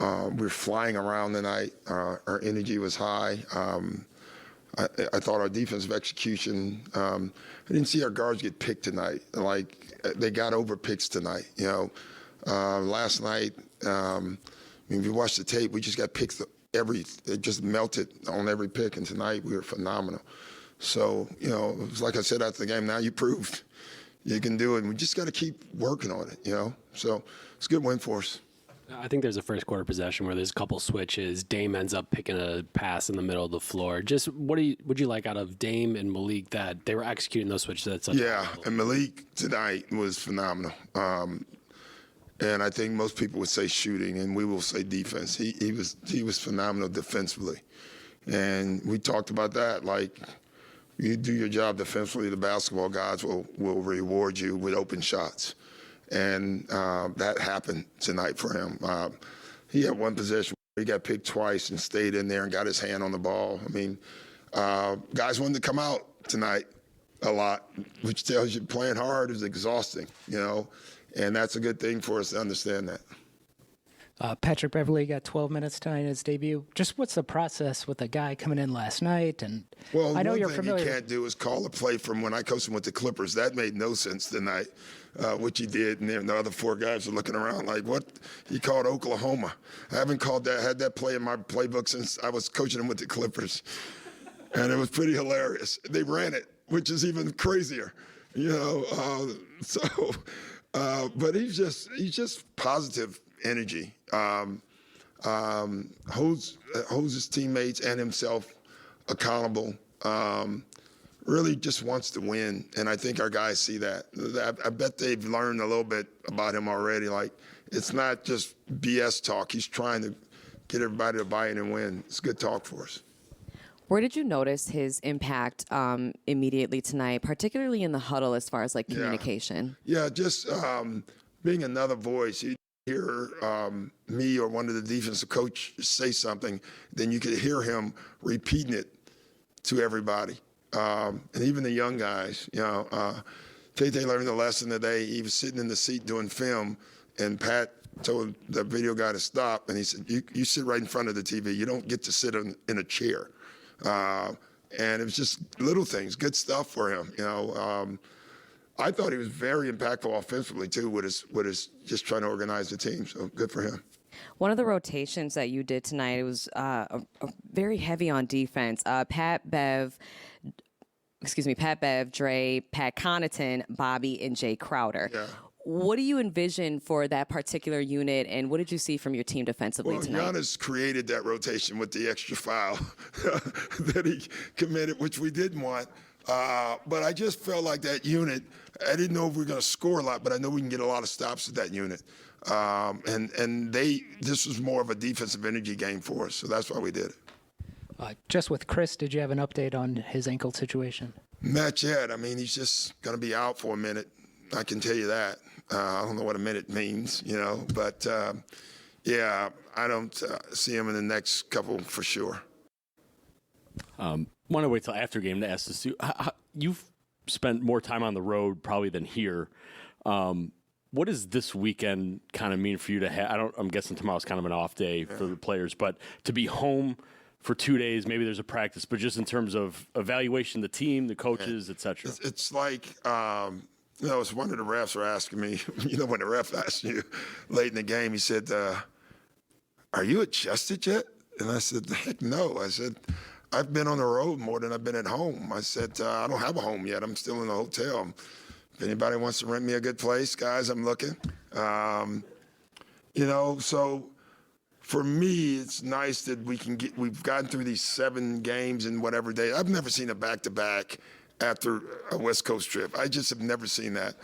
We were flying around tonight. Our energy was high. I thought our defensive execution, I didn't see our guards get picked tonight. Like, they got over picks tonight. Last night, if you watch the tape, we just got picked it just melted on every pick, and tonight we were phenomenal. So, it was like I said after the game, now you proved you can do it, and we just got to keep working on it, So it's a good win for us. I think there's a first quarter possession where there's a couple switches. Dame ends up picking a pass in the middle of the floor. Just would you like out of Dame and Malik that they were executing those switches at such a high level? And Malik tonight was phenomenal. And I think most people would say shooting, and we will say defense. He was phenomenal defensively. And we talked about that. Like, you do your job defensively, the basketball guys will reward you with open shots. And that happened tonight for him. He had one possession where he got picked twice and stayed in there and got his hand on the ball. I mean, guys wanted to come out tonight a lot, which tells you playing hard is exhausting, and that's a good thing for us to understand that. Patrick Beverley got 12 minutes tonight in his debut. Just what's the process with a guy coming in last night? And I know you're familiar. One thing you can't do is call a play from when I coached him with the Clippers. That made no sense tonight, what you did. And the other four guys are looking around like, what? He called Oklahoma. I haven't had that play in my playbook since I was coaching him with the Clippers. And it was pretty hilarious. They ran it, which is even crazier, but he's just positive energy. Holds his teammates and himself accountable. Really just wants to win, and I think our guys see that. I bet they've learned a little bit about him already. Like, it's not just BS talk. He's trying to get everybody to buy in and win. It's good talk for us. Where did you notice his impact immediately tonight, particularly in the huddle as far as communication? Yeah, just being another voice. You hear me or one of the defensive coaches say something, then you could hear him repeating it to everybody. And even the young guys, Tay learned a lesson today. He was sitting in the seat doing film, and Pat told the video guy to stop, and he said, you sit right in front of the TV. You don't get to sit in a chair. And it was just little things, good stuff for him. I thought he was very impactful offensively too, with his just trying to organize the team. So good for him. One of the rotations that you did tonight, it was very heavy on defense. Pat Bev, Dre, Pat Connaughton, Bobby, and Jay Crowder. Yeah. What do you envision for that particular unit, and what did you see from your team defensively tonight? Giannis created that rotation with the extra foul that he committed, which we didn't want. But I just felt like that unit, I didn't know if we were going to score a lot, but I know we can get a lot of stops with that unit. This was more of a defensive energy game for us, so that's why we did it. Just with Chris, did you have an update on his ankle situation? Not yet. I mean, he's just going to be out for a minute. I can tell you that. I don't know what a minute means, but I don't see him in the next couple for sure. Want to wait till after game to ask this. You've spent more time on the road probably than here. What does this weekend kind of mean for you to have? I'm guessing tomorrow's kind of an off day for the players, but to be home for 2 days, maybe there's a practice, but just in terms of evaluation, the team, the coaches, et cetera. It's like, it's one of the refs were asking me, when the ref asked you late in the game, he said, are you adjusted yet? And I said, heck no. I said, I've been on the road more than I've been at home. I said, I don't have a home yet. I'm still in a hotel. If anybody wants to rent me a good place, guys, I'm looking. So for me, it's nice that we've gotten through these 7 games in whatever day. I've never seen a back-to-back after a West Coast trip. I just have never seen that.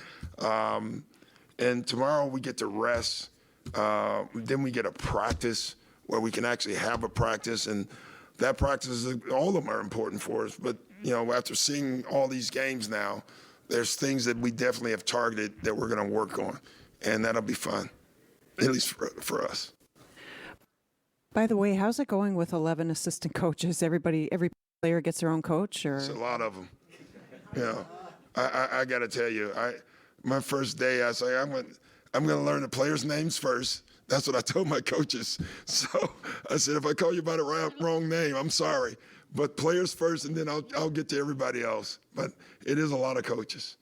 And tomorrow we get to rest. Then we get a practice where we can actually have a practice. And that practice, all of them are important for us. But, after seeing all these games now, there's things that we definitely have targeted that we're going to work on. And that'll be fun, at least for us. By the way, how's it going with 11 assistant coaches? Every player gets their own coach? Or? It's a lot of them. I got to tell you, my first day, I say I'm going to learn the players' names first, That's what I told my coaches. So I said, if I call you by the wrong name, I'm sorry. But players first, and then I'll get to everybody else. But it is a lot of coaches.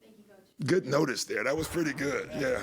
Thank you, Coach. Good notice there. That was pretty good. Yeah.